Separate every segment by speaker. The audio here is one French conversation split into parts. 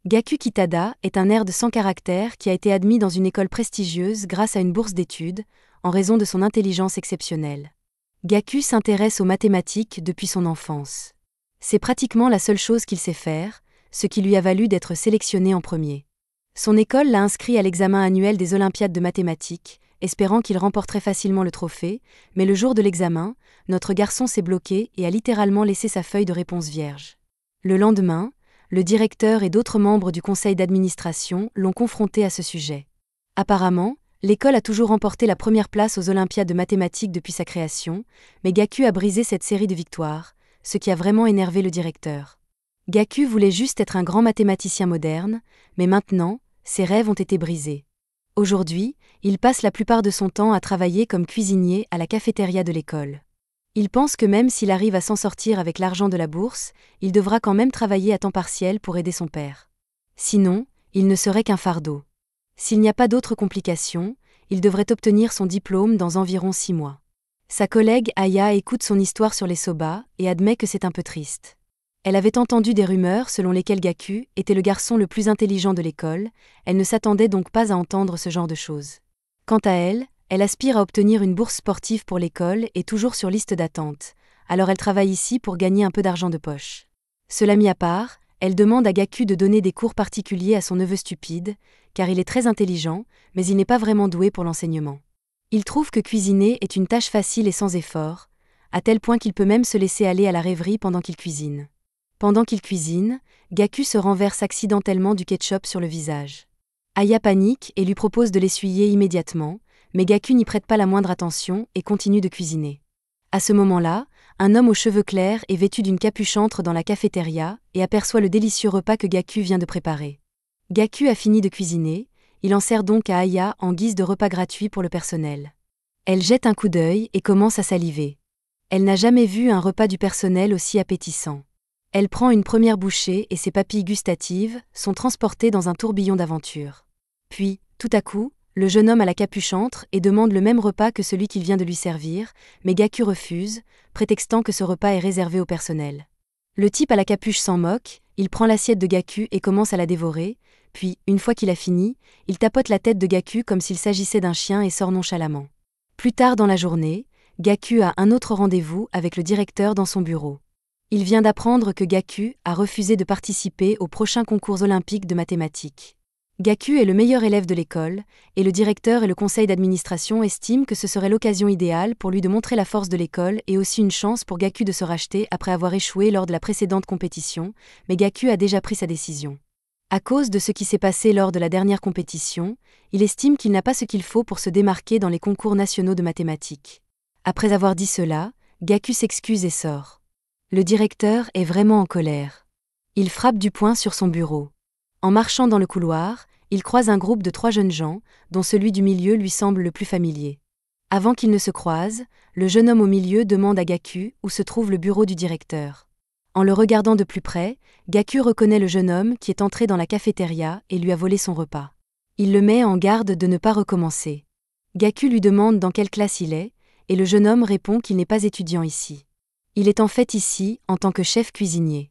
Speaker 1: Gaku Kitada est un nerd sans caractère qui a été admis dans une école prestigieuse grâce à une bourse d'études, en raison de son intelligence exceptionnelle. Gaku s'intéresse aux mathématiques depuis son enfance. C'est pratiquement la seule chose qu'il sait faire, ce qui lui a valu d'être sélectionné en premier. Son école l'a inscrit à l'examen annuel des Olympiades de mathématiques, espérant qu'il remporterait facilement le trophée, mais le jour de l'examen, notre garçon s'est bloqué et a littéralement laissé sa feuille de réponse vierge. Le lendemain, le directeur et d'autres membres du conseil d'administration l'ont confronté à ce sujet. Apparemment, l'école a toujours remporté la première place aux Olympiades de mathématiques depuis sa création, mais Gaku a brisé cette série de victoires, ce qui a vraiment énervé le directeur. Gaku voulait juste être un grand mathématicien moderne, mais maintenant, ses rêves ont été brisés. Aujourd'hui, il passe la plupart de son temps à travailler comme cuisinier à la cafétéria de l'école. Il pense que même s'il arrive à s'en sortir avec l'argent de la bourse, il devra quand même travailler à temps partiel pour aider son père. Sinon, il ne serait qu'un fardeau. S'il n'y a pas d'autres complications, il devrait obtenir son diplôme dans environ 6 mois. Sa collègue Aya écoute son histoire sur les soba et admet que c'est un peu triste. Elle avait entendu des rumeurs selon lesquelles Gaku était le garçon le plus intelligent de l'école, elle ne s'attendait donc pas à entendre ce genre de choses. Quant à elle, elle aspire à obtenir une bourse sportive pour l'école et toujours sur liste d'attente, alors elle travaille ici pour gagner un peu d'argent de poche. Cela mis à part, elle demande à Gaku de donner des cours particuliers à son neveu stupide, car il est très intelligent, mais il n'est pas vraiment doué pour l'enseignement. Il trouve que cuisiner est une tâche facile et sans effort, à tel point qu'il peut même se laisser aller à la rêverie pendant qu'il cuisine. Pendant qu'il cuisine, Gaku se renverse accidentellement du ketchup sur le visage. Aya panique et lui propose de l'essuyer immédiatement, mais Gaku n'y prête pas la moindre attention et continue de cuisiner. À ce moment-là, un homme aux cheveux clairs et vêtu d'une capuche entre dans la cafétéria et aperçoit le délicieux repas que Gaku vient de préparer. Gaku a fini de cuisiner, il en sert donc à Aya en guise de repas gratuit pour le personnel. Elle jette un coup d'œil et commence à saliver. Elle n'a jamais vu un repas du personnel aussi appétissant. Elle prend une première bouchée et ses papilles gustatives sont transportées dans un tourbillon d'aventure. Puis, tout à coup, le jeune homme à la capuche entre et demande le même repas que celui qu'il vient de lui servir, mais Gaku refuse, prétextant que ce repas est réservé au personnel. Le type à la capuche s'en moque, il prend l'assiette de Gaku et commence à la dévorer, puis, une fois qu'il a fini, il tapote la tête de Gaku comme s'il s'agissait d'un chien et sort nonchalamment. Plus tard dans la journée, Gaku a un autre rendez-vous avec le directeur dans son bureau. Il vient d'apprendre que Gaku a refusé de participer au prochain concours olympique de mathématiques. Gaku est le meilleur élève de l'école, et le directeur et le conseil d'administration estiment que ce serait l'occasion idéale pour lui de montrer la force de l'école et aussi une chance pour Gaku de se racheter après avoir échoué lors de la précédente compétition, mais Gaku a déjà pris sa décision. À cause de ce qui s'est passé lors de la dernière compétition, il estime qu'il n'a pas ce qu'il faut pour se démarquer dans les concours nationaux de mathématiques. Après avoir dit cela, Gaku s'excuse et sort. Le directeur est vraiment en colère. Il frappe du poing sur son bureau. En marchant dans le couloir, il croise un groupe de 3 jeunes gens, dont celui du milieu lui semble le plus familier. Avant qu'ils ne se croisent, le jeune homme au milieu demande à Gaku où se trouve le bureau du directeur. En le regardant de plus près, Gaku reconnaît le jeune homme qui est entré dans la cafétéria et lui a volé son repas. Il le met en garde de ne pas recommencer. Gaku lui demande dans quelle classe il est, et le jeune homme répond qu'il n'est pas étudiant ici. Il est en fait ici en tant que chef cuisinier.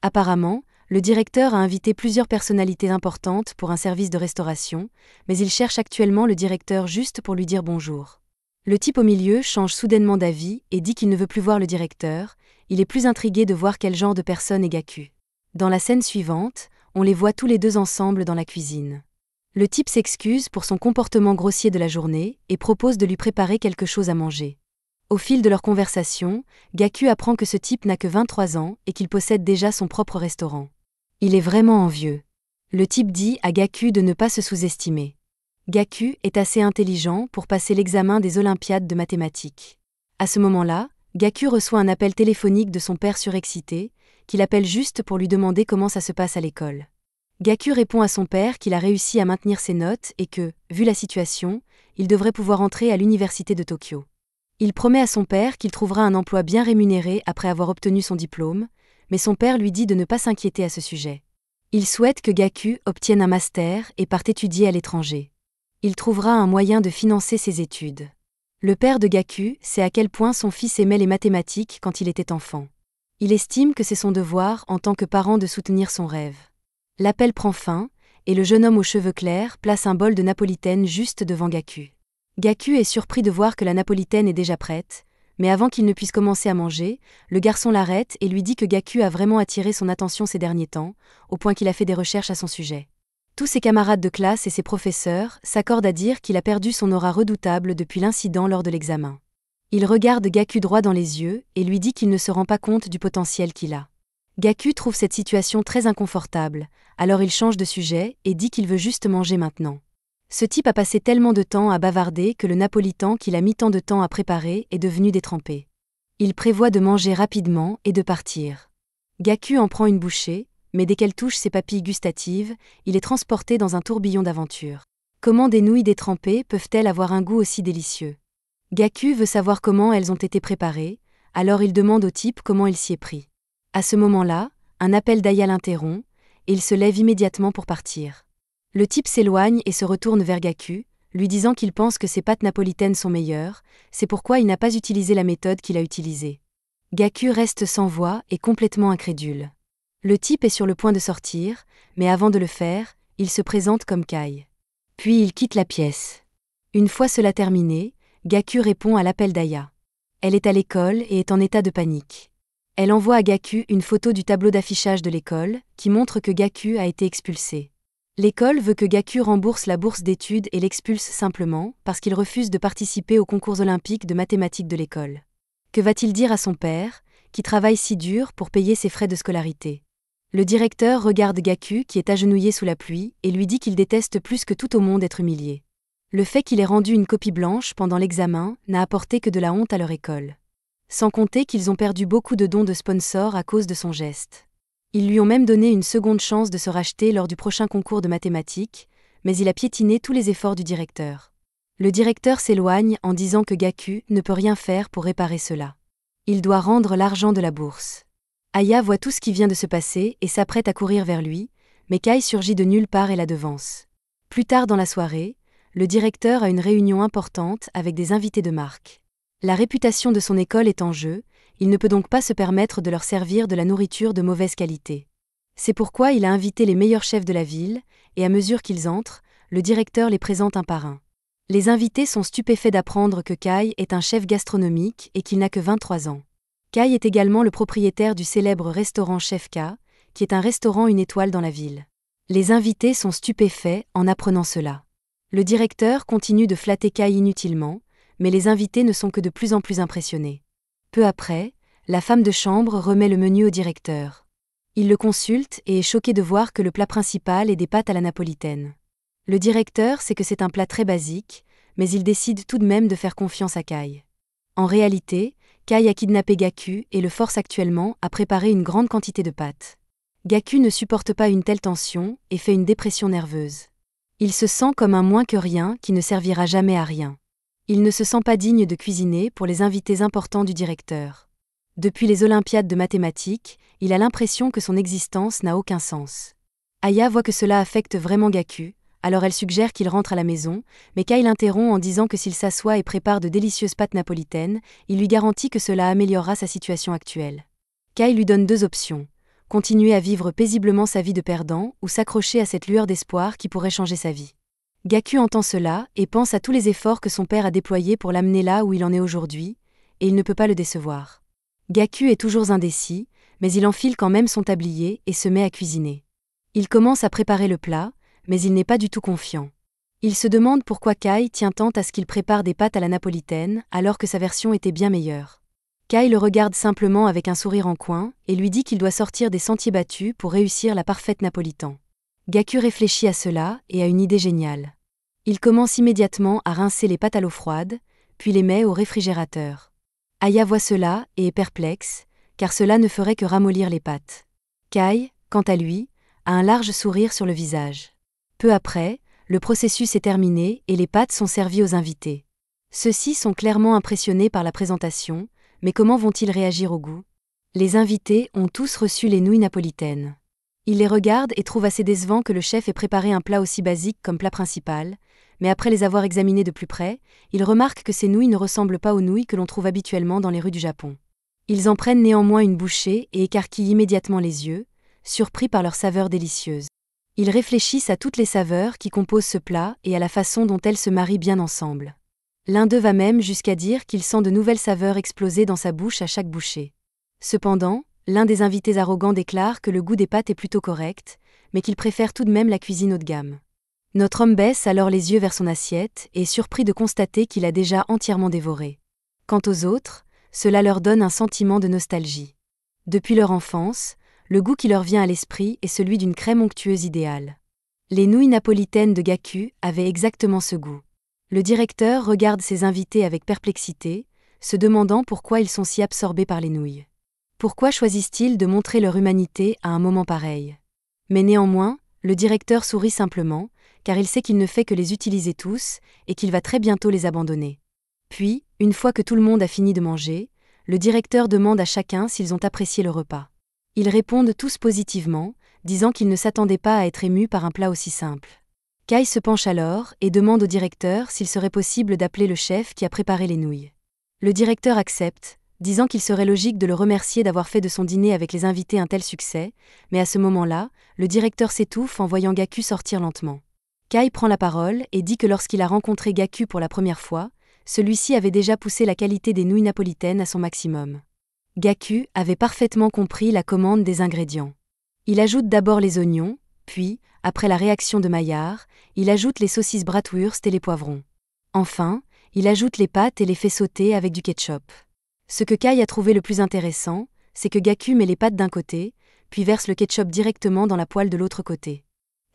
Speaker 1: Apparemment, le directeur a invité plusieurs personnalités importantes pour un service de restauration, mais il cherche actuellement le directeur juste pour lui dire bonjour. Le type au milieu change soudainement d'avis et dit qu'il ne veut plus voir le directeur, il est plus intrigué de voir quel genre de personne est Gaku. Dans la scène suivante, on les voit tous les deux ensemble dans la cuisine. Le type s'excuse pour son comportement grossier de la journée et propose de lui préparer quelque chose à manger. Au fil de leur conversation, Gaku apprend que ce type n'a que 23 ans et qu'il possède déjà son propre restaurant. Il est vraiment envieux. Le type dit à Gaku de ne pas se sous-estimer. Gaku est assez intelligent pour passer l'examen des Olympiades de mathématiques. À ce moment-là, Gaku reçoit un appel téléphonique de son père surexcité, qu'il appelle juste pour lui demander comment ça se passe à l'école. Gaku répond à son père qu'il a réussi à maintenir ses notes et que, vu la situation, il devrait pouvoir entrer à l'université de Tokyo. Il promet à son père qu'il trouvera un emploi bien rémunéré après avoir obtenu son diplôme, mais son père lui dit de ne pas s'inquiéter à ce sujet. Il souhaite que Gaku obtienne un master et parte étudier à l'étranger. Il trouvera un moyen de financer ses études. Le père de Gaku sait à quel point son fils aimait les mathématiques quand il était enfant. Il estime que c'est son devoir en tant que parent de soutenir son rêve. L'appel prend fin, et le jeune homme aux cheveux clairs place un bol de napolitaine juste devant Gaku. Gaku est surpris de voir que la napolitaine est déjà prête, mais avant qu'il ne puisse commencer à manger, le garçon l'arrête et lui dit que Gaku a vraiment attiré son attention ces derniers temps, au point qu'il a fait des recherches à son sujet. Tous ses camarades de classe et ses professeurs s'accordent à dire qu'il a perdu son aura redoutable depuis l'incident lors de l'examen. Il regarde Gaku droit dans les yeux et lui dit qu'il ne se rend pas compte du potentiel qu'il a. Gaku trouve cette situation très inconfortable, alors il change de sujet et dit qu'il veut juste manger maintenant. Ce type a passé tellement de temps à bavarder que le napolitain qu'il a mis tant de temps à préparer est devenu détrempé. Il prévoit de manger rapidement et de partir. Gaku en prend une bouchée, mais dès qu'elle touche ses papilles gustatives, il est transporté dans un tourbillon d'aventure. Comment des nouilles détrempées peuvent-elles avoir un goût aussi délicieux? Gaku veut savoir comment elles ont été préparées, alors il demande au type comment il s'y est pris. À ce moment-là, un appel d'Aya l'interrompt, et il se lève immédiatement pour partir. Le type s'éloigne et se retourne vers Gaku, lui disant qu'il pense que ses pâtes napolitaines sont meilleures, c'est pourquoi il n'a pas utilisé la méthode qu'il a utilisée. Gaku reste sans voix et complètement incrédule. Le type est sur le point de sortir, mais avant de le faire, il se présente comme Kai. Puis il quitte la pièce. Une fois cela terminé, Gaku répond à l'appel d'Aya. Elle est à l'école et est en état de panique. Elle envoie à Gaku une photo du tableau d'affichage de l'école, qui montre que Gaku a été expulsé. L'école veut que Gaku rembourse la bourse d'études et l'expulse simplement parce qu'il refuse de participer aux concours olympiques de mathématiques de l'école. Que va-t-il dire à son père, qui travaille si dur pour payer ses frais de scolarité? Le directeur regarde Gaku qui est agenouillé sous la pluie et lui dit qu'il déteste plus que tout au monde être humilié. Le fait qu'il ait rendu une copie blanche pendant l'examen n'a apporté que de la honte à leur école. Sans compter qu'ils ont perdu beaucoup de dons de sponsors à cause de son geste. Ils lui ont même donné une seconde chance de se racheter lors du prochain concours de mathématiques, mais il a piétiné tous les efforts du directeur. Le directeur s'éloigne en disant que Gaku ne peut rien faire pour réparer cela. Il doit rendre l'argent de la bourse. Aya voit tout ce qui vient de se passer et s'apprête à courir vers lui, mais Kai surgit de nulle part et la devance. Plus tard dans la soirée, le directeur a une réunion importante avec des invités de marque. La réputation de son école est en jeu, il ne peut donc pas se permettre de leur servir de la nourriture de mauvaise qualité. C'est pourquoi il a invité les meilleurs chefs de la ville, et à mesure qu'ils entrent, le directeur les présente un par un. Les invités sont stupéfaits d'apprendre que Kai est un chef gastronomique et qu'il n'a que 23 ans. Kai est également le propriétaire du célèbre restaurant Chef K, qui est un restaurant une étoile dans la ville. Les invités sont stupéfaits en apprenant cela. Le directeur continue de flatter Kai inutilement, mais les invités ne sont que de plus en plus impressionnés. Peu après, la femme de chambre remet le menu au directeur. Il le consulte et est choqué de voir que le plat principal est des pâtes à la napolitaine. Le directeur sait que c'est un plat très basique, mais il décide tout de même de faire confiance à Kai. En réalité, Kai a kidnappé Gaku et le force actuellement à préparer une grande quantité de pâtes. Gaku ne supporte pas une telle tension et fait une dépression nerveuse. Il se sent comme un moins que rien qui ne servira jamais à rien. Il ne se sent pas digne de cuisiner pour les invités importants du directeur. Depuis les Olympiades de mathématiques, il a l'impression que son existence n'a aucun sens. Aya voit que cela affecte vraiment Gaku, alors elle suggère qu'il rentre à la maison, mais Kai l'interrompt en disant que s'il s'assoit et prépare de délicieuses pâtes napolitaines, il lui garantit que cela améliorera sa situation actuelle. Kai lui donne deux options: continuer à vivre paisiblement sa vie de perdant ou s'accrocher à cette lueur d'espoir qui pourrait changer sa vie. Gaku entend cela et pense à tous les efforts que son père a déployés pour l'amener là où il en est aujourd'hui, et il ne peut pas le décevoir. Gaku est toujours indécis, mais il enfile quand même son tablier et se met à cuisiner. Il commence à préparer le plat, mais il n'est pas du tout confiant. Il se demande pourquoi Kai tient tant à ce qu'il prépare des pâtes à la napolitaine alors que sa version était bien meilleure. Kai le regarde simplement avec un sourire en coin et lui dit qu'il doit sortir des sentiers battus pour réussir la parfaite napolitaine. Gaku réfléchit à cela et a une idée géniale. Il commence immédiatement à rincer les pâtes à l'eau froide, puis les met au réfrigérateur. Aya voit cela et est perplexe, car cela ne ferait que ramollir les pâtes. Kai, quant à lui, a un large sourire sur le visage. Peu après, le processus est terminé et les pâtes sont servies aux invités. Ceux-ci sont clairement impressionnés par la présentation, mais comment vont-ils réagir au goût? Les invités ont tous reçu les nouilles napolitaines. Ils les regardent et trouvent assez décevant que le chef ait préparé un plat aussi basique comme plat principal, mais après les avoir examinées de plus près, ils remarquent que ces nouilles ne ressemblent pas aux nouilles que l'on trouve habituellement dans les rues du Japon. Ils en prennent néanmoins une bouchée et écarquillent immédiatement les yeux, surpris par leur saveur délicieuse. Ils réfléchissent à toutes les saveurs qui composent ce plat et à la façon dont elles se marient bien ensemble. L'un d'eux va même jusqu'à dire qu'il sent de nouvelles saveurs exploser dans sa bouche à chaque bouchée. Cependant, l'un des invités arrogants déclare que le goût des pâtes est plutôt correct, mais qu'il préfère tout de même la cuisine haut de gamme. Notre homme baisse alors les yeux vers son assiette et est surpris de constater qu'il a déjà entièrement dévoré. Quant aux autres, cela leur donne un sentiment de nostalgie. Depuis leur enfance, le goût qui leur vient à l'esprit est celui d'une crème onctueuse idéale. Les nouilles napolitaines de Gaku avaient exactement ce goût. Le directeur regarde ses invités avec perplexité, se demandant pourquoi ils sont si absorbés par les nouilles. Pourquoi choisissent-ils de montrer leur humanité à un moment pareil? Mais néanmoins, le directeur sourit simplement, car il sait qu'il ne fait que les utiliser tous, et qu'il va très bientôt les abandonner. Puis, une fois que tout le monde a fini de manger, le directeur demande à chacun s'ils ont apprécié le repas. Ils répondent tous positivement, disant qu'ils ne s'attendaient pas à être émus par un plat aussi simple. Kai se penche alors et demande au directeur s'il serait possible d'appeler le chef qui a préparé les nouilles. Le directeur accepte, disant qu'il serait logique de le remercier d'avoir fait de son dîner avec les invités un tel succès, mais à ce moment-là, le directeur s'étouffe en voyant Gaku sortir lentement. Kai prend la parole et dit que lorsqu'il a rencontré Gaku pour la première fois, celui-ci avait déjà poussé la qualité des nouilles napolitaines à son maximum. Gaku avait parfaitement compris la commande des ingrédients. Il ajoute d'abord les oignons, puis, après la réaction de Maillard, il ajoute les saucisses bratwurst et les poivrons. Enfin, il ajoute les pâtes et les fait sauter avec du ketchup. Ce que Kai a trouvé le plus intéressant, c'est que Gaku met les pâtes d'un côté, puis verse le ketchup directement dans la poêle de l'autre côté.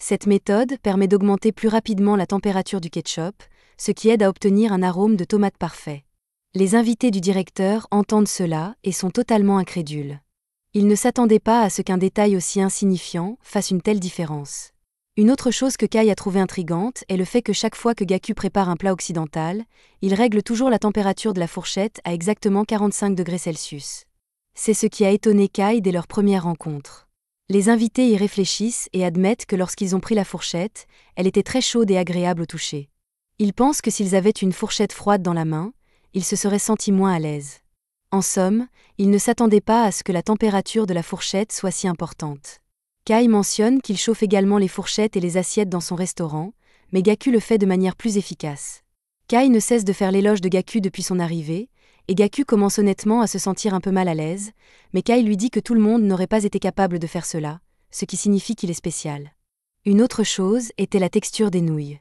Speaker 1: Cette méthode permet d'augmenter plus rapidement la température du ketchup, ce qui aide à obtenir un arôme de tomate parfait. Les invités du directeur entendent cela et sont totalement incrédules. Ils ne s'attendaient pas à ce qu'un détail aussi insignifiant fasse une telle différence. Une autre chose que Kai a trouvée intrigante est le fait que chaque fois que Gaku prépare un plat occidental, il règle toujours la température de la fourchette à exactement 45 degrés Celsius. C'est ce qui a étonné Kai dès leur première rencontre. Les invités y réfléchissent et admettent que lorsqu'ils ont pris la fourchette, elle était très chaude et agréable au toucher. Ils pensent que s'ils avaient une fourchette froide dans la main, ils se seraient sentis moins à l'aise. En somme, ils ne s'attendaient pas à ce que la température de la fourchette soit si importante. Kai mentionne qu'il chauffe également les fourchettes et les assiettes dans son restaurant, mais Gaku le fait de manière plus efficace. Kai ne cesse de faire l'éloge de Gaku depuis son arrivée, et Gaku commence honnêtement à se sentir un peu mal à l'aise, mais Kai lui dit que tout le monde n'aurait pas été capable de faire cela, ce qui signifie qu'il est spécial. Une autre chose était la texture des nouilles.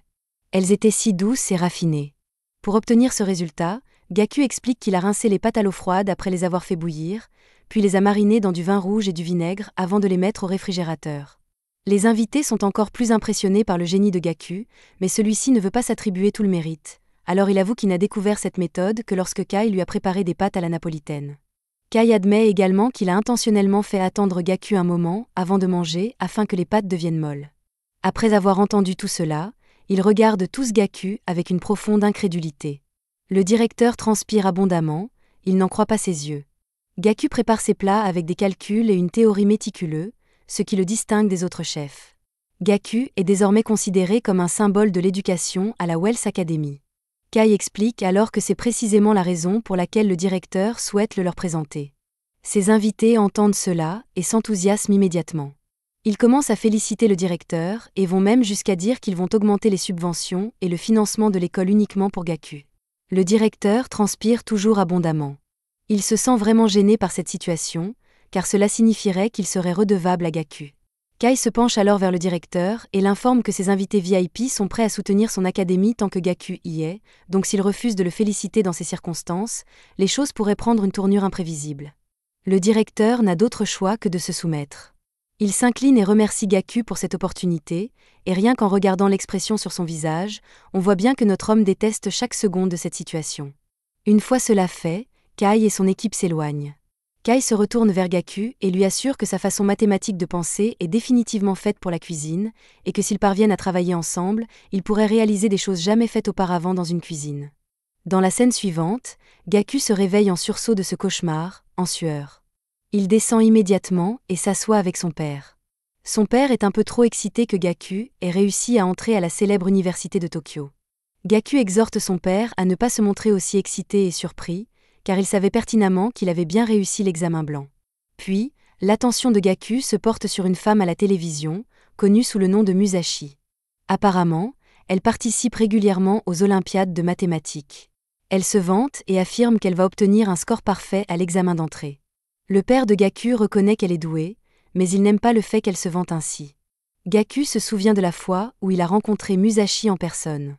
Speaker 1: Elles étaient si douces et raffinées. Pour obtenir ce résultat, Gaku explique qu'il a rincé les pâtes à l'eau froide après les avoir fait bouillir, puis les a marinées dans du vin rouge et du vinaigre avant de les mettre au réfrigérateur. Les invités sont encore plus impressionnés par le génie de Gaku, mais celui-ci ne veut pas s'attribuer tout le mérite. Alors il avoue qu'il n'a découvert cette méthode que lorsque Kai lui a préparé des pâtes à la napolitaine. Kai admet également qu'il a intentionnellement fait attendre Gaku un moment avant de manger afin que les pâtes deviennent molles. Après avoir entendu tout cela, ils regardent tous Gaku avec une profonde incrédulité. Le directeur transpire abondamment, il n'en croit pas ses yeux. Gaku prépare ses plats avec des calculs et une théorie méticuleuse, ce qui le distingue des autres chefs. Gaku est désormais considéré comme un symbole de l'éducation à la Wells Academy. Kai explique alors que c'est précisément la raison pour laquelle le directeur souhaite le leur présenter. Ses invités entendent cela et s'enthousiasment immédiatement. Ils commencent à féliciter le directeur et vont même jusqu'à dire qu'ils vont augmenter les subventions et le financement de l'école uniquement pour Gaku. Le directeur transpire toujours abondamment. Il se sent vraiment gêné par cette situation, car cela signifierait qu'il serait redevable à Gaku. Kai se penche alors vers le directeur et l'informe que ses invités VIP sont prêts à soutenir son académie tant que Gaku y est, donc s'il refuse de le féliciter dans ces circonstances, les choses pourraient prendre une tournure imprévisible. Le directeur n'a d'autre choix que de se soumettre. Il s'incline et remercie Gaku pour cette opportunité, et rien qu'en regardant l'expression sur son visage, on voit bien que notre homme déteste chaque seconde de cette situation. Une fois cela fait, Kai et son équipe s'éloignent. Kai se retourne vers Gaku et lui assure que sa façon mathématique de penser est définitivement faite pour la cuisine, et que s'ils parviennent à travailler ensemble, ils pourraient réaliser des choses jamais faites auparavant dans une cuisine. Dans la scène suivante, Gaku se réveille en sursaut de ce cauchemar, en sueur. Il descend immédiatement et s'assoit avec son père. Son père est un peu trop excité que Gaku ait réussi à entrer à la célèbre université de Tokyo. Gaku exhorte son père à ne pas se montrer aussi excité et surpris, car il savait pertinemment qu'il avait bien réussi l'examen blanc. Puis, l'attention de Gaku se porte sur une femme à la télévision, connue sous le nom de Musashi. Apparemment, elle participe régulièrement aux Olympiades de mathématiques. Elle se vante et affirme qu'elle va obtenir un score parfait à l'examen d'entrée. Le père de Gaku reconnaît qu'elle est douée, mais il n'aime pas le fait qu'elle se vante ainsi. Gaku se souvient de la fois où il a rencontré Musashi en personne.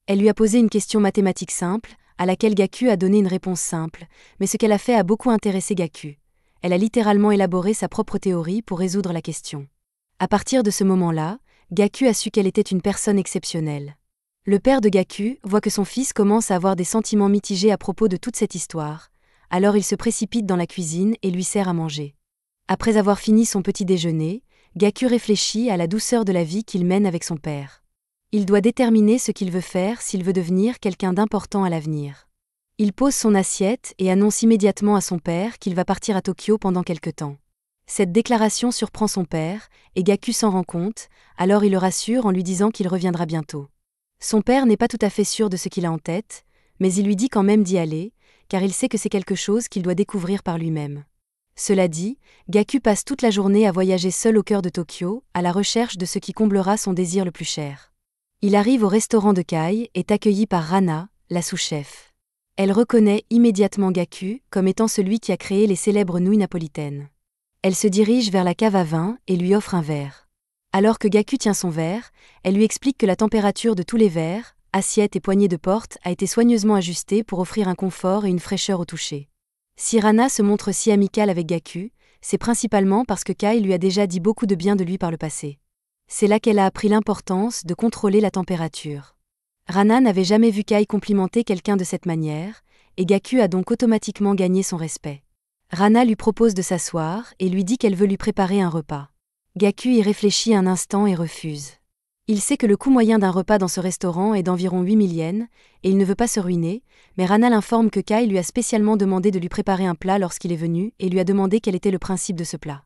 Speaker 1: Elle lui a posé une question mathématique simple, à laquelle Gaku a donné une réponse simple, mais ce qu'elle a fait a beaucoup intéressé Gaku. Elle a littéralement élaboré sa propre théorie pour résoudre la question. À partir de ce moment-là, Gaku a su qu'elle était une personne exceptionnelle. Le père de Gaku voit que son fils commence à avoir des sentiments mitigés à propos de toute cette histoire, alors il se précipite dans la cuisine et lui sert à manger. Après avoir fini son petit déjeuner, Gaku réfléchit à la douceur de la vie qu'il mène avec son père. Il doit déterminer ce qu'il veut faire s'il veut devenir quelqu'un d'important à l'avenir. Il pose son assiette et annonce immédiatement à son père qu'il va partir à Tokyo pendant quelque temps. Cette déclaration surprend son père, et Gaku s'en rend compte, alors il le rassure en lui disant qu'il reviendra bientôt. Son père n'est pas tout à fait sûr de ce qu'il a en tête, mais il lui dit quand même d'y aller, car il sait que c'est quelque chose qu'il doit découvrir par lui-même. Cela dit, Gaku passe toute la journée à voyager seul au cœur de Tokyo, à la recherche de ce qui comblera son désir le plus cher. Il arrive au restaurant de Kai et est accueilli par Rana, la sous-chef. Elle reconnaît immédiatement Gaku comme étant celui qui a créé les célèbres nouilles napolitaines. Elle se dirige vers la cave à vin et lui offre un verre. Alors que Gaku tient son verre, elle lui explique que la température de tous les verres, assiettes et poignées de porte a été soigneusement ajustée pour offrir un confort et une fraîcheur au toucher. Si Rana se montre si amicale avec Gaku, c'est principalement parce que Kai lui a déjà dit beaucoup de bien de lui par le passé. C'est là qu'elle a appris l'importance de contrôler la température. Rana n'avait jamais vu Kai complimenter quelqu'un de cette manière, et Gaku a donc automatiquement gagné son respect. Rana lui propose de s'asseoir et lui dit qu'elle veut lui préparer un repas. Gaku y réfléchit un instant et refuse. Il sait que le coût moyen d'un repas dans ce restaurant est d'environ 8000 yens, et il ne veut pas se ruiner, mais Rana l'informe que Kai lui a spécialement demandé de lui préparer un plat lorsqu'il est venu et lui a demandé quel était le principe de ce plat.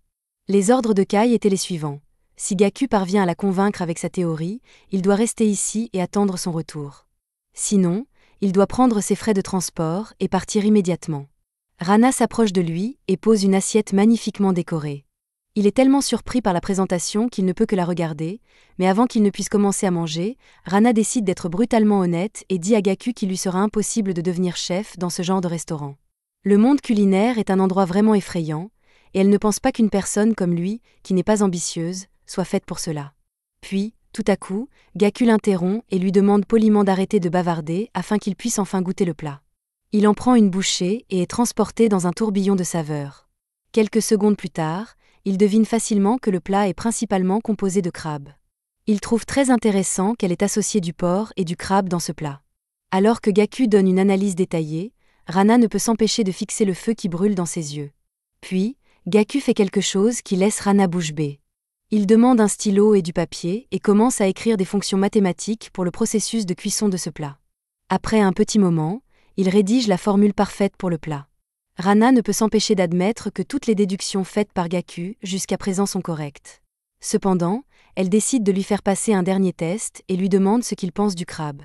Speaker 1: Les ordres de Kai étaient les suivants. Si Gaku parvient à la convaincre avec sa théorie, il doit rester ici et attendre son retour. Sinon, il doit prendre ses frais de transport et partir immédiatement. Rana s'approche de lui et pose une assiette magnifiquement décorée. Il est tellement surpris par la présentation qu'il ne peut que la regarder, mais avant qu'il ne puisse commencer à manger, Rana décide d'être brutalement honnête et dit à Gaku qu'il lui sera impossible de devenir chef dans ce genre de restaurant. Le monde culinaire est un endroit vraiment effrayant, et elle ne pense pas qu'une personne comme lui, qui n'est pas ambitieuse, soit faite pour cela. Puis, tout à coup, Gaku l'interrompt et lui demande poliment d'arrêter de bavarder afin qu'il puisse enfin goûter le plat. Il en prend une bouchée et est transporté dans un tourbillon de saveurs. Quelques secondes plus tard, il devine facilement que le plat est principalement composé de crabes. Il trouve très intéressant qu'elle ait associé du porc et du crabe dans ce plat. Alors que Gaku donne une analyse détaillée, Rana ne peut s'empêcher de fixer le feu qui brûle dans ses yeux. Puis, Gaku fait quelque chose qui laisse Rana bouche bée. Il demande un stylo et du papier et commence à écrire des fonctions mathématiques pour le processus de cuisson de ce plat. Après un petit moment, il rédige la formule parfaite pour le plat. Rana ne peut s'empêcher d'admettre que toutes les déductions faites par Gaku jusqu'à présent sont correctes. Cependant, elle décide de lui faire passer un dernier test et lui demande ce qu'il pense du crabe.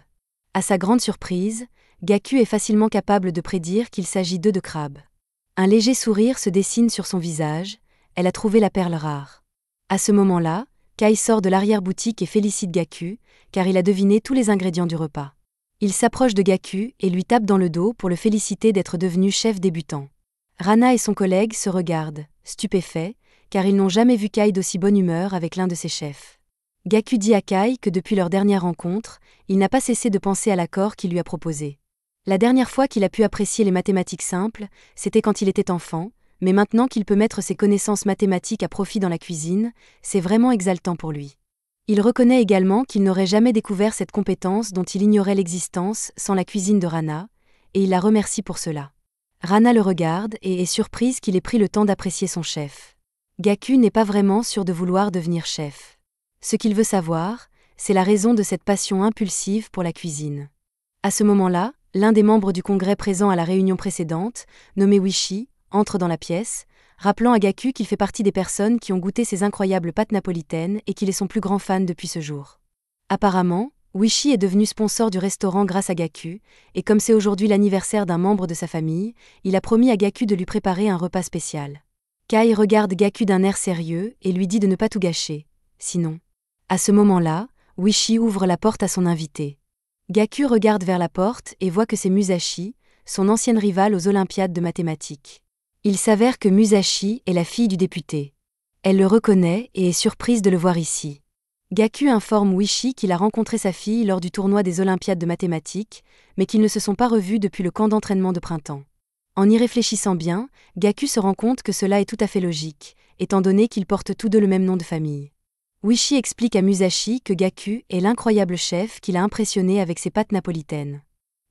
Speaker 1: À sa grande surprise, Gaku est facilement capable de prédire qu'il s'agit d'œufs de crabe. Un léger sourire se dessine sur son visage, elle a trouvé la perle rare. À ce moment-là, Kai sort de l'arrière-boutique et félicite Gaku, car il a deviné tous les ingrédients du repas. Il s'approche de Gaku et lui tape dans le dos pour le féliciter d'être devenu chef débutant. Rana et son collègue se regardent, stupéfaits, car ils n'ont jamais vu Kai d'aussi bonne humeur avec l'un de ses chefs. Gaku dit à Kai que depuis leur dernière rencontre, il n'a pas cessé de penser à l'accord qu'il lui a proposé. La dernière fois qu'il a pu apprécier les mathématiques simples, c'était quand il était enfant, mais maintenant qu'il peut mettre ses connaissances mathématiques à profit dans la cuisine, c'est vraiment exaltant pour lui. Il reconnaît également qu'il n'aurait jamais découvert cette compétence dont il ignorait l'existence sans la cuisine de Rana, et il la remercie pour cela. Rana le regarde et est surprise qu'il ait pris le temps d'apprécier son chef. Gaku n'est pas vraiment sûr de vouloir devenir chef. Ce qu'il veut savoir, c'est la raison de cette passion impulsive pour la cuisine. À ce moment-là, l'un des membres du congrès présent à la réunion précédente, nommé Wishi, entre dans la pièce, rappelant à Gaku qu'il fait partie des personnes qui ont goûté ces incroyables pâtes napolitaines et qu'il est son plus grand fan depuis ce jour. Apparemment, Wishi est devenu sponsor du restaurant grâce à Gaku, et comme c'est aujourd'hui l'anniversaire d'un membre de sa famille, il a promis à Gaku de lui préparer un repas spécial. Kai regarde Gaku d'un air sérieux et lui dit de ne pas tout gâcher, sinon À ce moment-là, Wishi ouvre la porte à son invité. Gaku regarde vers la porte et voit que c'est Musashi, son ancienne rivale aux Olympiades de mathématiques. Il s'avère que Musashi est la fille du député. Elle le reconnaît et est surprise de le voir ici. Gaku informe Wishi qu'il a rencontré sa fille lors du tournoi des Olympiades de mathématiques, mais qu'ils ne se sont pas revus depuis le camp d'entraînement de printemps. En y réfléchissant bien, Gaku se rend compte que cela est tout à fait logique, étant donné qu'ils portent tous deux le même nom de famille. Wishi explique à Musashi que Gaku est l'incroyable chef qui l'a impressionné avec ses pâtes napolitaines.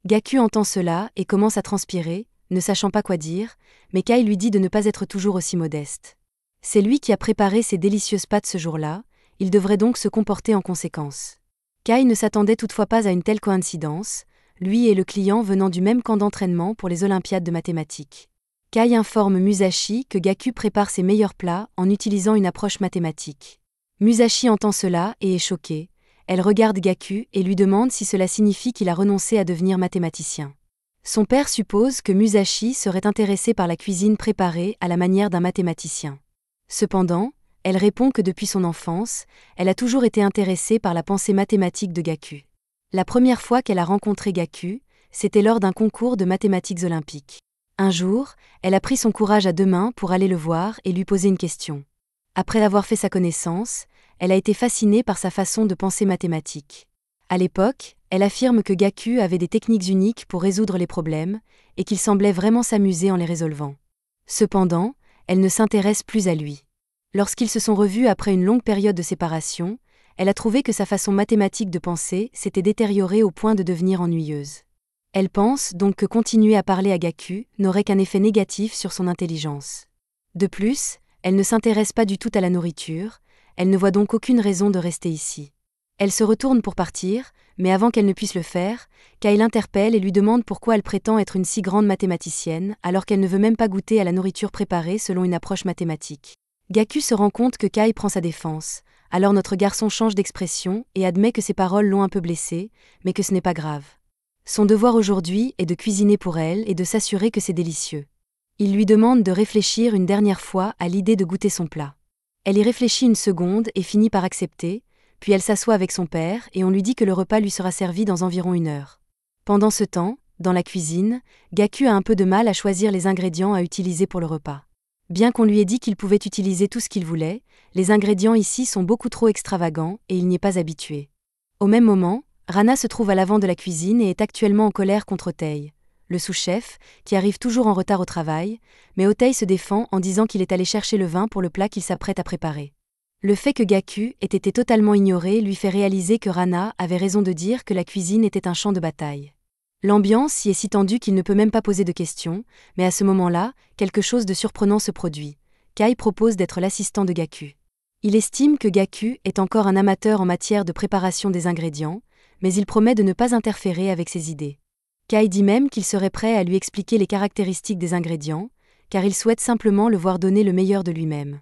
Speaker 1: Gaku entend cela et commence à transpirer, ne sachant pas quoi dire, mais Kai lui dit de ne pas être toujours aussi modeste. C'est lui qui a préparé ces délicieuses pâtes ce jour-là, il devrait donc se comporter en conséquence. Kai ne s'attendait toutefois pas à une telle coïncidence, lui et le client venant du même camp d'entraînement pour les Olympiades de mathématiques. Kai informe Musashi que Gaku prépare ses meilleurs plats en utilisant une approche mathématique. Musashi entend cela et est choquée. Elle regarde Gaku et lui demande si cela signifie qu'il a renoncé à devenir mathématicien. Son père suppose que Musashi serait intéressé par la cuisine préparée à la manière d'un mathématicien. Cependant, elle répond que depuis son enfance, elle a toujours été intéressée par la pensée mathématique de Gaku. La première fois qu'elle a rencontré Gaku, c'était lors d'un concours de mathématiques olympiques. Un jour, elle a pris son courage à deux mains pour aller le voir et lui poser une question. Après avoir fait sa connaissance, elle a été fascinée par sa façon de penser mathématique. À l'époque, elle affirme que Gaku avait des techniques uniques pour résoudre les problèmes, et qu'il semblait vraiment s'amuser en les résolvant. Cependant, elle ne s'intéresse plus à lui. Lorsqu'ils se sont revus après une longue période de séparation, elle a trouvé que sa façon mathématique de penser s'était détériorée au point de devenir ennuyeuse. Elle pense donc que continuer à parler à Gaku n'aurait qu'un effet négatif sur son intelligence. De plus, elle ne s'intéresse pas du tout à la nourriture, elle ne voit donc aucune raison de rester ici. Elle se retourne pour partir, mais avant qu'elle ne puisse le faire, Kai l'interpelle et lui demande pourquoi elle prétend être une si grande mathématicienne alors qu'elle ne veut même pas goûter à la nourriture préparée selon une approche mathématique. Gaku se rend compte que Kai prend sa défense, alors notre garçon change d'expression et admet que ses paroles l'ont un peu blessé, mais que ce n'est pas grave. Son devoir aujourd'hui est de cuisiner pour elle et de s'assurer que c'est délicieux. Il lui demande de réfléchir une dernière fois à l'idée de goûter son plat. Elle y réfléchit une seconde et finit par accepter, puis elle s'assoit avec son père et on lui dit que le repas lui sera servi dans environ 1 heure. Pendant ce temps, dans la cuisine, Gaku a un peu de mal à choisir les ingrédients à utiliser pour le repas. Bien qu'on lui ait dit qu'il pouvait utiliser tout ce qu'il voulait, les ingrédients ici sont beaucoup trop extravagants et il n'y est pas habitué. Au même moment, Rana se trouve à l'avant de la cuisine et est actuellement en colère contre Otei, le sous-chef, qui arrive toujours en retard au travail, mais Otei se défend en disant qu'il est allé chercher le vin pour le plat qu'il s'apprête à préparer. Le fait que Gaku ait été totalement ignoré lui fait réaliser que Rana avait raison de dire que la cuisine était un champ de bataille. L'ambiance y est si tendue qu'il ne peut même pas poser de questions, mais à ce moment-là, quelque chose de surprenant se produit. Kai propose d'être l'assistant de Gaku. Il estime que Gaku est encore un amateur en matière de préparation des ingrédients, mais il promet de ne pas interférer avec ses idées. Kai dit même qu'il serait prêt à lui expliquer les caractéristiques des ingrédients, car il souhaite simplement le voir donner le meilleur de lui-même.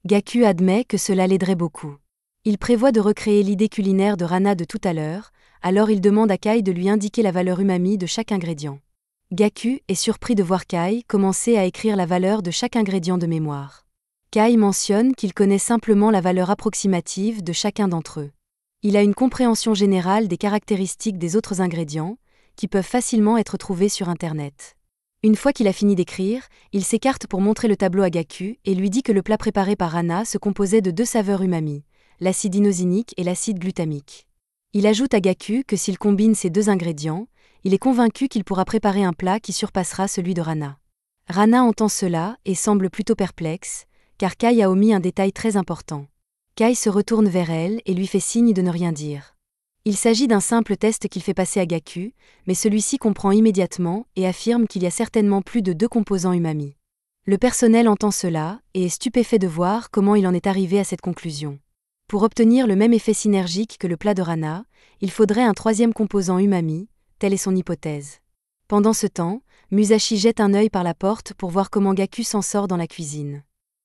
Speaker 1: Gaku admet que cela l'aiderait beaucoup. Il prévoit de recréer l'idée culinaire de Rana de tout à l'heure, alors il demande à Kai de lui indiquer la valeur umami de chaque ingrédient. Gaku est surpris de voir Kai commencer à écrire la valeur de chaque ingrédient de mémoire. Kai mentionne qu'il connaît simplement la valeur approximative de chacun d'entre eux. Il a une compréhension générale des caractéristiques des autres ingrédients, qui peuvent facilement être trouvés sur Internet. Une fois qu'il a fini d'écrire, il s'écarte pour montrer le tableau à Gaku et lui dit que le plat préparé par Rana se composait de 2 saveurs umami, l'acide inosinique et l'acide glutamique. Il ajoute à Gaku que s'il combine ces 2 ingrédients, il est convaincu qu'il pourra préparer un plat qui surpassera celui de Rana. Rana entend cela et semble plutôt perplexe, car Kai a omis un détail très important. Kai se retourne vers elle et lui fait signe de ne rien dire. Il s'agit d'un simple test qu'il fait passer à Gaku, mais celui-ci comprend immédiatement et affirme qu'il y a certainement plus de 2 composants umami. Le personnel entend cela et est stupéfait de voir comment il en est arrivé à cette conclusion. Pour obtenir le même effet synergique que le plat de Rana, il faudrait un 3e composant umami, telle est son hypothèse. Pendant ce temps, Musashi jette un œil par la porte pour voir comment Gaku s'en sort dans la cuisine.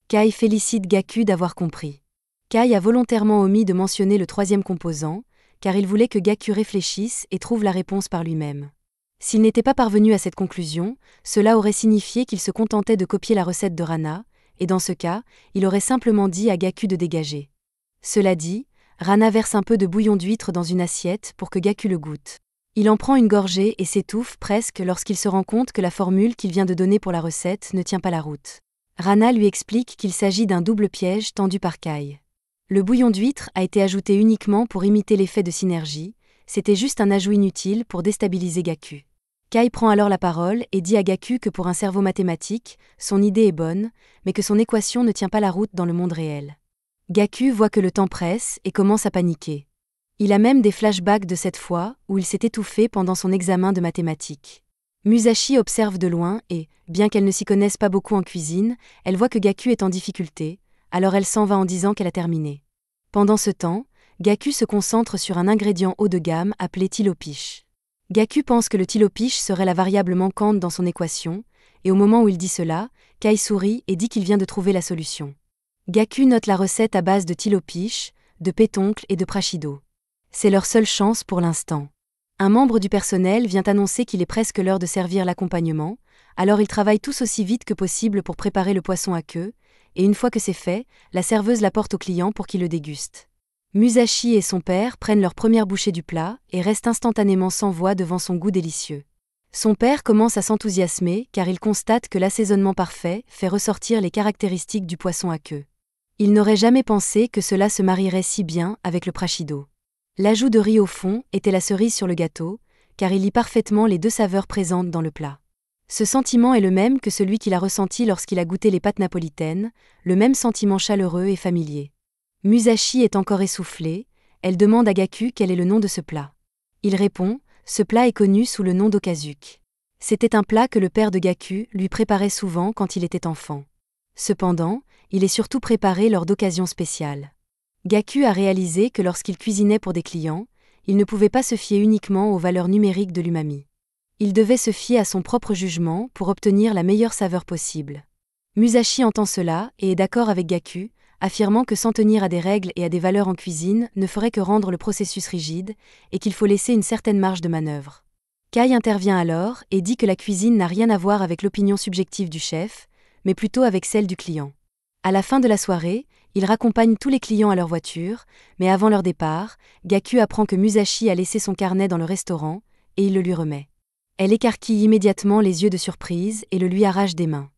Speaker 1: Kai félicite Gaku d'avoir compris. Kai a volontairement omis de mentionner le 3e composant, car il voulait que Gaku réfléchisse et trouve la réponse par lui-même. S'il n'était pas parvenu à cette conclusion, cela aurait signifié qu'il se contentait de copier la recette de Rana, et dans ce cas, il aurait simplement dit à Gaku de dégager. Cela dit, Rana verse un peu de bouillon d'huître dans une assiette pour que Gaku le goûte. Il en prend une gorgée et s'étouffe presque lorsqu'il se rend compte que la formule qu'il vient de donner pour la recette ne tient pas la route. Rana lui explique qu'il s'agit d'un double piège tendu par Kai. Le bouillon d'huître a été ajouté uniquement pour imiter l'effet de synergie, c'était juste un ajout inutile pour déstabiliser Gaku. Kai prend alors la parole et dit à Gaku que pour un cerveau mathématique, son idée est bonne, mais que son équation ne tient pas la route dans le monde réel. Gaku voit que le temps presse et commence à paniquer. Il a même des flashbacks de cette fois où il s'est étouffé pendant son examen de mathématiques. Musashi observe de loin et, bien qu'elle ne s'y connaisse pas beaucoup en cuisine, elle voit que Gaku est en difficulté, alors elle s'en va en disant qu'elle a terminé. Pendant ce temps, Gaku se concentre sur un ingrédient haut de gamme appelé tilopiche. Gaku pense que le tilopiche serait la variable manquante dans son équation, et au moment où il dit cela, Kai sourit et dit qu'il vient de trouver la solution. Gaku note la recette à base de tilopiche, de pétoncle et de prashido. C'est leur seule chance pour l'instant. Un membre du personnel vient annoncer qu'il est presque l'heure de servir l'accompagnement, alors ils travaillent tous aussi vite que possible pour préparer le poisson à queue, et une fois que c'est fait, la serveuse l'apporte au client pour qu'il le déguste. Musashi et son père prennent leur première bouchée du plat et restent instantanément sans voix devant son goût délicieux. Son père commence à s'enthousiasmer car il constate que l'assaisonnement parfait fait ressortir les caractéristiques du poisson à queue. Il n'aurait jamais pensé que cela se marierait si bien avec le prashido. L'ajout de riz au fond était la cerise sur le gâteau, car il lie parfaitement les deux saveurs présentes dans le plat. Ce sentiment est le même que celui qu'il a ressenti lorsqu'il a goûté les pâtes napolitaines, le même sentiment chaleureux et familier. Musashi est encore essoufflée, elle demande à Gaku quel est le nom de ce plat. Il répond, ce plat est connu sous le nom d'okazuke. C'était un plat que le père de Gaku lui préparait souvent quand il était enfant. Cependant, il est surtout préparé lors d'occasions spéciales. Gaku a réalisé que lorsqu'il cuisinait pour des clients, il ne pouvait pas se fier uniquement aux valeurs numériques de l'umami. Il devait se fier à son propre jugement pour obtenir la meilleure saveur possible. Musashi entend cela et est d'accord avec Gaku, affirmant que s'en tenir à des règles et à des valeurs en cuisine ne ferait que rendre le processus rigide et qu'il faut laisser une certaine marge de manœuvre. Kai intervient alors et dit que la cuisine n'a rien à voir avec l'opinion subjective du chef, mais plutôt avec celle du client. À la fin de la soirée, il raccompagne tous les clients à leur voiture, mais avant leur départ, Gaku apprend que Musashi a laissé son carnet dans le restaurant, et il le lui remet. Elle écarquille immédiatement les yeux de surprise et le lui arrache des mains.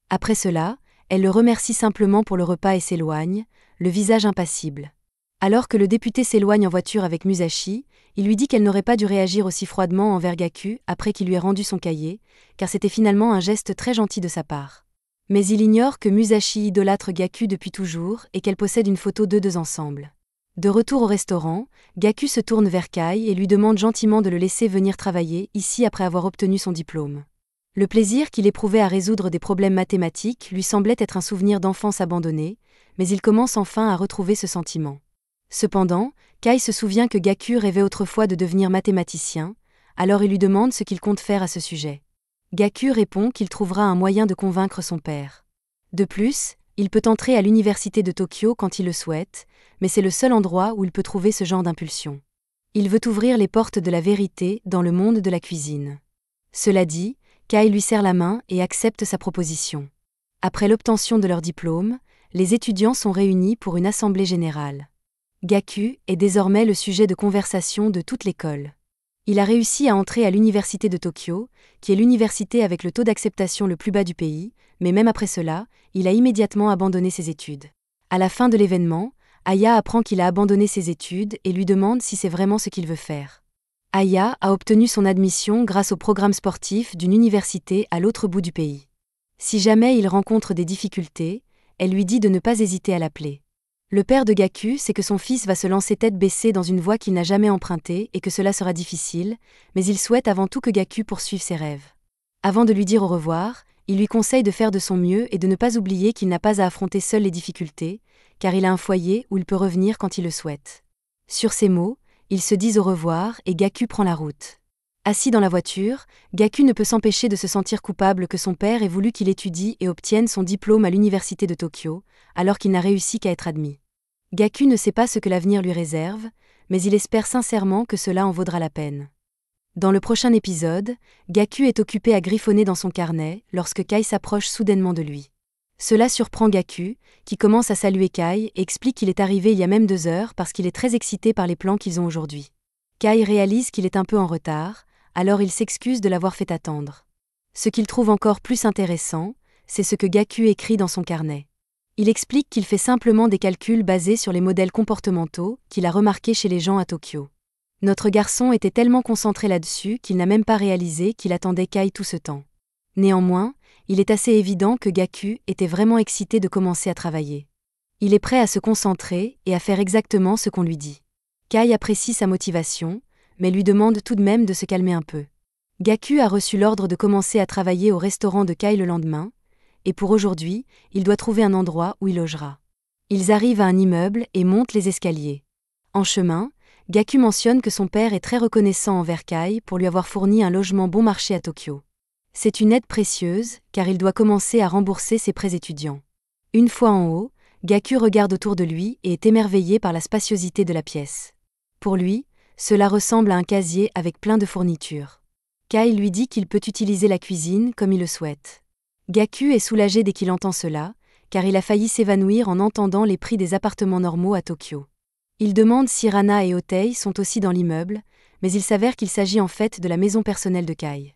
Speaker 1: Après cela, elle le remercie simplement pour le repas et s'éloigne, le visage impassible. Alors que le député s'éloigne en voiture avec Musashi, il lui dit qu'elle n'aurait pas dû réagir aussi froidement envers Gaku après qu'il lui ait rendu son cahier, car c'était finalement un geste très gentil de sa part. Mais il ignore que Musashi idolâtre Gaku depuis toujours et qu'elle possède une photo d'eux deux ensemble. De retour au restaurant, Gaku se tourne vers Kai et lui demande gentiment de le laisser venir travailler ici après avoir obtenu son diplôme. Le plaisir qu'il éprouvait à résoudre des problèmes mathématiques lui semblait être un souvenir d'enfance abandonné, mais il commence enfin à retrouver ce sentiment. Cependant, Kai se souvient que Gaku rêvait autrefois de devenir mathématicien, alors il lui demande ce qu'il compte faire à ce sujet. Gaku répond qu'il trouvera un moyen de convaincre son père. De plus, il peut entrer à l'université de Tokyo quand il le souhaite, mais c'est le seul endroit où il peut trouver ce genre d'impulsion. Il veut ouvrir les portes de la vérité dans le monde de la cuisine. Cela dit, Kai lui serre la main et accepte sa proposition. Après l'obtention de leur diplôme, les étudiants sont réunis pour une assemblée générale. Gaku est désormais le sujet de conversation de toute l'école. Il a réussi à entrer à l'université de Tokyo, qui est l'université avec le taux d'acceptation le plus bas du pays, mais même après cela, il a immédiatement abandonné ses études. À la fin de l'événement, Aya apprend qu'il a abandonné ses études et lui demande si c'est vraiment ce qu'il veut faire. Aya a obtenu son admission grâce au programme sportif d'une université à l'autre bout du pays. Si jamais il rencontre des difficultés, elle lui dit de ne pas hésiter à l'appeler. Le père de Gaku sait que son fils va se lancer tête baissée dans une voie qu'il n'a jamais empruntée et que cela sera difficile, mais il souhaite avant tout que Gaku poursuive ses rêves. Avant de lui dire au revoir, il lui conseille de faire de son mieux et de ne pas oublier qu'il n'a pas à affronter seul les difficultés, car il a un foyer où il peut revenir quand il le souhaite. Sur ces mots, ils se disent au revoir et Gaku prend la route. Assis dans la voiture, Gaku ne peut s'empêcher de se sentir coupable que son père ait voulu qu'il étudie et obtienne son diplôme à l'université de Tokyo, alors qu'il n'a réussi qu'à être admis. Gaku ne sait pas ce que l'avenir lui réserve, mais il espère sincèrement que cela en vaudra la peine. Dans le prochain épisode, Gaku est occupé à griffonner dans son carnet lorsque Kai s'approche soudainement de lui. Cela surprend Gaku, qui commence à saluer Kai et explique qu'il est arrivé il y a même 2 heures parce qu'il est très excité par les plans qu'ils ont aujourd'hui. Kai réalise qu'il est un peu en retard, alors il s'excuse de l'avoir fait attendre. Ce qu'il trouve encore plus intéressant, c'est ce que Gaku écrit dans son carnet. Il explique qu'il fait simplement des calculs basés sur les modèles comportementaux qu'il a remarqués chez les gens à Tokyo. Notre garçon était tellement concentré là-dessus qu'il n'a même pas réalisé qu'il attendait Kai tout ce temps. Néanmoins, il est assez évident que Gaku était vraiment excité de commencer à travailler. Il est prêt à se concentrer et à faire exactement ce qu'on lui dit. Kai apprécie sa motivation, mais lui demande tout de même de se calmer un peu. Gaku a reçu l'ordre de commencer à travailler au restaurant de Kai le lendemain, et pour aujourd'hui, il doit trouver un endroit où il logera. Ils arrivent à un immeuble et montent les escaliers. En chemin, Gaku mentionne que son père est très reconnaissant envers Kai pour lui avoir fourni un logement bon marché à Tokyo. C'est une aide précieuse, car il doit commencer à rembourser ses prêts étudiants. Une fois en haut, Gaku regarde autour de lui et est émerveillé par la spaciosité de la pièce. Pour lui, cela ressemble à un casier avec plein de fournitures. Kai lui dit qu'il peut utiliser la cuisine comme il le souhaite. Gaku est soulagé dès qu'il entend cela, car il a failli s'évanouir en entendant les prix des appartements normaux à Tokyo. Il demande si Rana et Otei sont aussi dans l'immeuble, mais il s'avère qu'il s'agit en fait de la maison personnelle de Kai.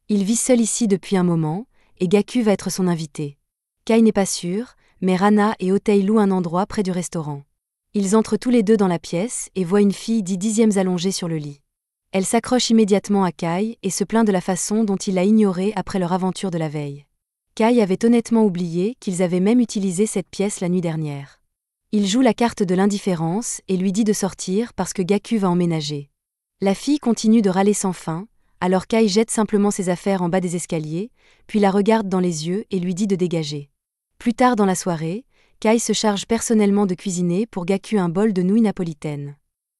Speaker 1: Il vit seul ici depuis un moment, et Gaku va être son invité. Kai n'est pas sûr, mais Rana et Otei louent un endroit près du restaurant. Ils entrent tous les deux dans la pièce et voient une fille d'10e allongée sur le lit. Elle s'accroche immédiatement à Kai et se plaint de la façon dont il l'a ignorée après leur aventure de la veille. Kai avait honnêtement oublié qu'ils avaient même utilisé cette pièce la nuit dernière. Il joue la carte de l'indifférence et lui dit de sortir parce que Gaku va emménager. La fille continue de râler sans fin, alors Kai jette simplement ses affaires en bas des escaliers, puis la regarde dans les yeux et lui dit de dégager. Plus tard dans la soirée, Kai se charge personnellement de cuisiner pour Gaku un bol de nouilles napolitaines.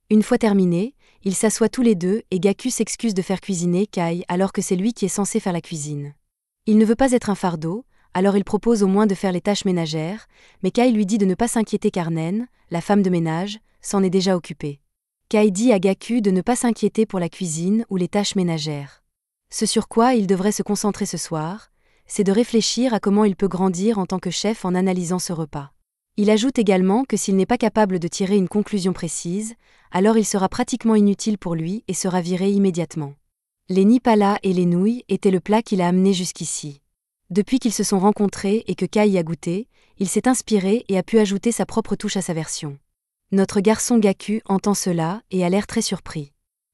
Speaker 1: Une fois terminé, ils s'assoient tous les deux et Gaku s'excuse de faire cuisiner Kai alors que c'est lui qui est censé faire la cuisine. Il ne veut pas être un fardeau, alors il propose au moins de faire les tâches ménagères, mais Kai lui dit de ne pas s'inquiéter car Nen, la femme de ménage, s'en est déjà occupée. Kai dit à Gaku de ne pas s'inquiéter pour la cuisine ou les tâches ménagères. Ce sur quoi il devrait se concentrer ce soir, c'est de réfléchir à comment il peut grandir en tant que chef en analysant ce repas. Il ajoute également que s'il n'est pas capable de tirer une conclusion précise, alors il sera pratiquement inutile pour lui et sera viré immédiatement. Les nipala et les nouilles étaient le plat qu'il a amené jusqu'ici. Depuis qu'ils se sont rencontrés et que Kai y a goûté, il s'est inspiré et a pu ajouter sa propre touche à sa version. Notre garçon Gaku entend cela et a l'air très surpris.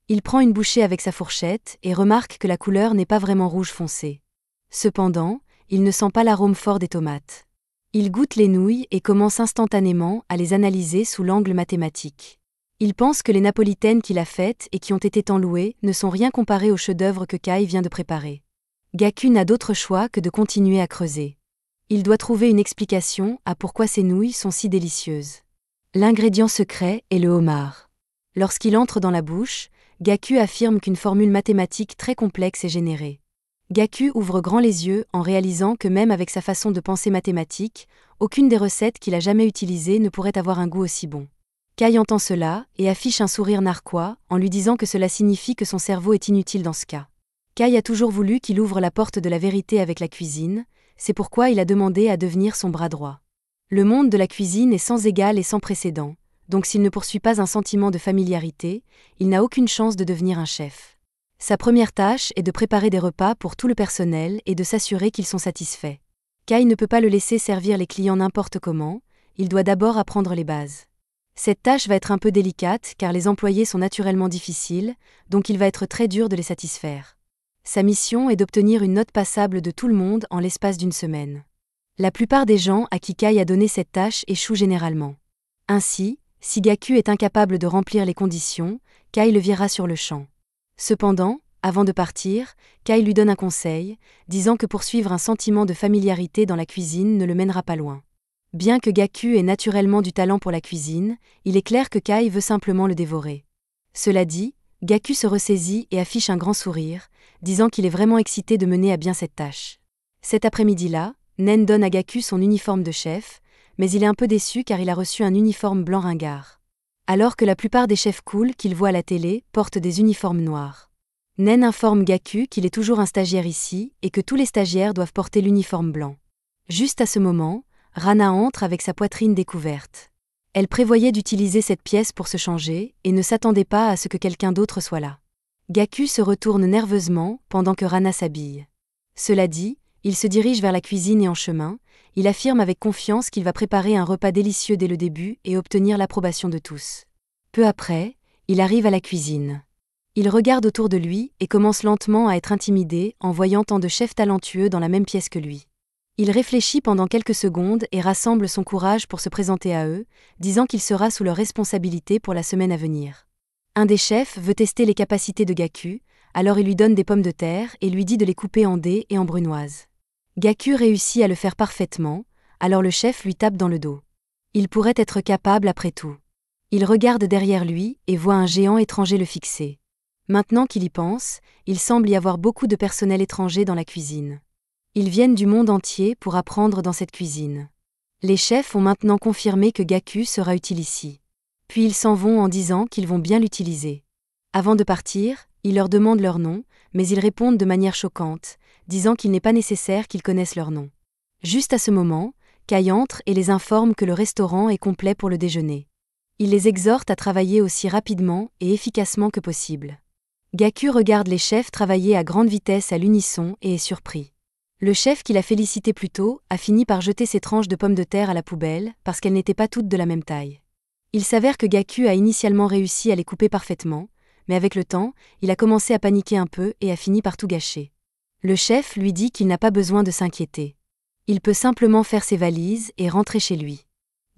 Speaker 1: Il prend une bouchée avec sa fourchette et remarque que la couleur n'est pas vraiment rouge foncé. Cependant, il ne sent pas l'arôme fort des tomates. Il goûte les nouilles et commence instantanément à les analyser sous l'angle mathématique. Il pense que les napolitaines qu'il a faites et qui ont été tant louées ne sont rien comparées au chef-d'œuvre que Kai vient de préparer. Gaku n'a d'autre choix que de continuer à creuser. Il doit trouver une explication à pourquoi ces nouilles sont si délicieuses. L'ingrédient secret est le homard. Lorsqu'il entre dans la bouche, Gaku affirme qu'une formule mathématique très complexe est générée. Gaku ouvre grand les yeux en réalisant que même avec sa façon de penser mathématique, aucune des recettes qu'il a jamais utilisées ne pourrait avoir un goût aussi bon. Kai entend cela et affiche un sourire narquois en lui disant que cela signifie que son cerveau est inutile dans ce cas. Kai a toujours voulu qu'il ouvre la porte de la vérité avec la cuisine, c'est pourquoi il a demandé à devenir son bras droit. Le monde de la cuisine est sans égal et sans précédent, donc s'il ne poursuit pas un sentiment de familiarité, il n'a aucune chance de devenir un chef. Sa première tâche est de préparer des repas pour tout le personnel et de s'assurer qu'ils sont satisfaits. Kai ne peut pas le laisser servir les clients n'importe comment, il doit d'abord apprendre les bases. Cette tâche va être un peu délicate car les employés sont naturellement difficiles, donc il va être très dur de les satisfaire. Sa mission est d'obtenir une note passable de tout le monde en l'espace d'une semaine. La plupart des gens à qui Kai a donné cette tâche échouent généralement. Ainsi, si Gaku est incapable de remplir les conditions, Kai le virera sur le champ. Cependant, avant de partir, Kai lui donne un conseil, disant que poursuivre un sentiment de familiarité dans la cuisine ne le mènera pas loin. Bien que Gaku ait naturellement du talent pour la cuisine, il est clair que Kai veut simplement le dévorer. Cela dit, Gaku se ressaisit et affiche un grand sourire, disant qu'il est vraiment excité de mener à bien cette tâche. Cet après-midi-là, Nen donne à Gaku son uniforme de chef, mais il est un peu déçu car il a reçu un uniforme blanc ringard. Alors que la plupart des chefs cool qu'il voit à la télé portent des uniformes noirs. Nen informe Gaku qu'il est toujours un stagiaire ici et que tous les stagiaires doivent porter l'uniforme blanc. Juste à ce moment, Rana entre avec sa poitrine découverte. Elle prévoyait d'utiliser cette pièce pour se changer et ne s'attendait pas à ce que quelqu'un d'autre soit là. Gaku se retourne nerveusement pendant que Rana s'habille. Cela dit, il se dirige vers la cuisine et en chemin, il affirme avec confiance qu'il va préparer un repas délicieux dès le début et obtenir l'approbation de tous. Peu après, il arrive à la cuisine. Il regarde autour de lui et commence lentement à être intimidé en voyant tant de chefs talentueux dans la même pièce que lui. Il réfléchit pendant quelques secondes et rassemble son courage pour se présenter à eux, disant qu'il sera sous leur responsabilité pour la semaine à venir. Un des chefs veut tester les capacités de Gaku, alors il lui donne des pommes de terre et lui dit de les couper en dés et en brunoises. Gaku réussit à le faire parfaitement, alors le chef lui tape dans le dos. Il pourrait être capable après tout. Il regarde derrière lui et voit un géant étranger le fixer. Maintenant qu'il y pense, il semble y avoir beaucoup de personnel étranger dans la cuisine. Ils viennent du monde entier pour apprendre dans cette cuisine. Les chefs ont maintenant confirmé que Gaku sera utile ici. Puis ils s'en vont en disant qu'ils vont bien l'utiliser. Avant de partir, ils leur demandent leur nom, mais ils répondent de manière choquante, disant qu'il n'est pas nécessaire qu'ils connaissent leur nom. Juste à ce moment, Kai entre et les informe que le restaurant est complet pour le déjeuner. Il les exhorte à travailler aussi rapidement et efficacement que possible. Gaku regarde les chefs travailler à grande vitesse à l'unisson et est surpris. Le chef qui l'a félicité plus tôt a fini par jeter ses tranches de pommes de terre à la poubelle parce qu'elles n'étaient pas toutes de la même taille. Il s'avère que Gaku a initialement réussi à les couper parfaitement, mais avec le temps, il a commencé à paniquer un peu et a fini par tout gâcher. Le chef lui dit qu'il n'a pas besoin de s'inquiéter. Il peut simplement faire ses valises et rentrer chez lui.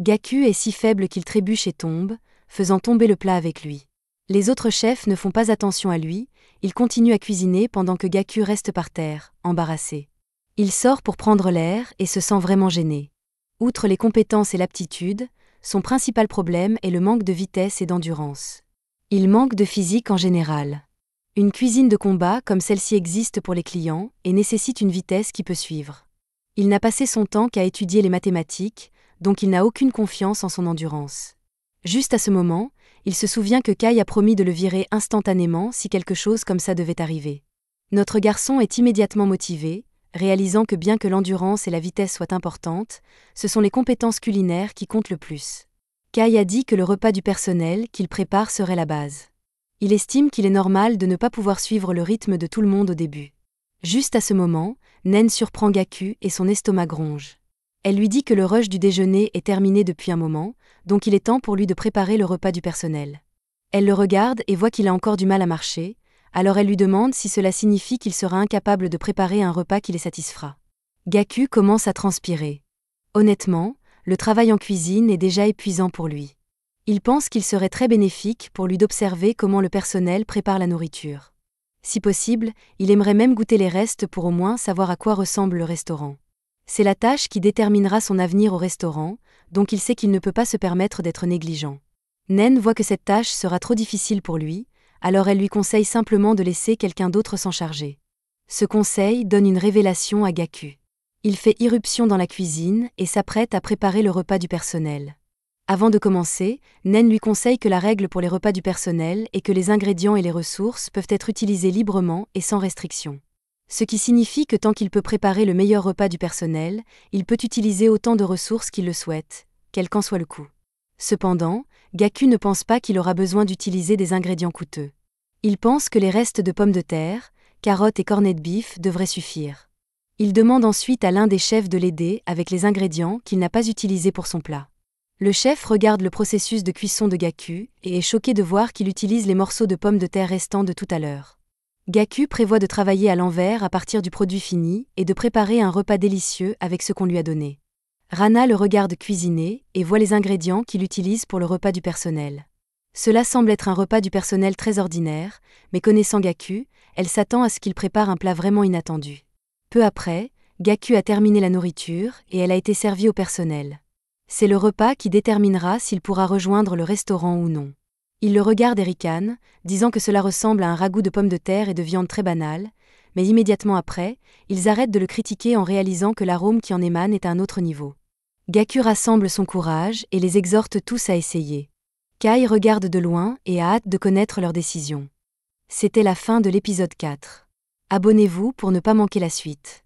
Speaker 1: Gaku est si faible qu'il trébuche et tombe, faisant tomber le plat avec lui. Les autres chefs ne font pas attention à lui, ils continuent à cuisiner pendant que Gaku reste par terre, embarrassé. Il sort pour prendre l'air et se sent vraiment gêné. Outre les compétences et l'aptitude, son principal problème est le manque de vitesse et d'endurance. Il manque de physique en général. Une cuisine de combat comme celle-ci existe pour les clients et nécessite une vitesse qui peut suivre. Il n'a passé son temps qu'à étudier les mathématiques, donc il n'a aucune confiance en son endurance. Juste à ce moment, il se souvient que Kai a promis de le virer instantanément si quelque chose comme ça devait arriver. Notre garçon est immédiatement motivé, réalisant que bien que l'endurance et la vitesse soient importantes, ce sont les compétences culinaires qui comptent le plus. Kai a dit que le repas du personnel qu'il prépare serait la base. Il estime qu'il est normal de ne pas pouvoir suivre le rythme de tout le monde au début. Juste à ce moment, Nen surprend Gaku et son estomac gronge. Elle lui dit que le rush du déjeuner est terminé depuis un moment, donc il est temps pour lui de préparer le repas du personnel. Elle le regarde et voit qu'il a encore du mal à marcher, alors elle lui demande si cela signifie qu'il sera incapable de préparer un repas qui les satisfera. Gaku commence à transpirer. Honnêtement, le travail en cuisine est déjà épuisant pour lui. Il pense qu'il serait très bénéfique pour lui d'observer comment le personnel prépare la nourriture. Si possible, il aimerait même goûter les restes pour au moins savoir à quoi ressemble le restaurant. C'est la tâche qui déterminera son avenir au restaurant, donc il sait qu'il ne peut pas se permettre d'être négligent. Nen voit que cette tâche sera trop difficile pour lui, alors elle lui conseille simplement de laisser quelqu'un d'autre s'en charger. Ce conseil donne une révélation à Gaku. Il fait irruption dans la cuisine et s'apprête à préparer le repas du personnel. Avant de commencer, Nen lui conseille que la règle pour les repas du personnel est que les ingrédients et les ressources peuvent être utilisés librement et sans restriction. Ce qui signifie que tant qu'il peut préparer le meilleur repas du personnel, il peut utiliser autant de ressources qu'il le souhaite, quel qu'en soit le coût. Cependant, Gaku ne pense pas qu'il aura besoin d'utiliser des ingrédients coûteux. Il pense que les restes de pommes de terre, carottes et cornets de beef devraient suffire. Il demande ensuite à l'un des chefs de l'aider avec les ingrédients qu'il n'a pas utilisés pour son plat. Le chef regarde le processus de cuisson de Gaku et est choqué de voir qu'il utilise les morceaux de pommes de terre restants de tout à l'heure. Gaku prévoit de travailler à l'envers à partir du produit fini et de préparer un repas délicieux avec ce qu'on lui a donné. Rana le regarde cuisiner et voit les ingrédients qu'il utilise pour le repas du personnel. Cela semble être un repas du personnel très ordinaire, mais connaissant Gaku, elle s'attend à ce qu'il prépare un plat vraiment inattendu. Peu après, Gaku a terminé la nourriture et elle a été servie au personnel. C'est le repas qui déterminera s'il pourra rejoindre le restaurant ou non. Il le regarde et ricane, disant que cela ressemble à un ragoût de pommes de terre et de viande très banal, mais immédiatement après, ils arrêtent de le critiquer en réalisant que l'arôme qui en émane est à un autre niveau. Gaku rassemble son courage et les exhorte tous à essayer. Kai regarde de loin et a hâte de connaître leur décision. C'était la fin de l'épisode 4. Abonnez-vous pour ne pas manquer la suite.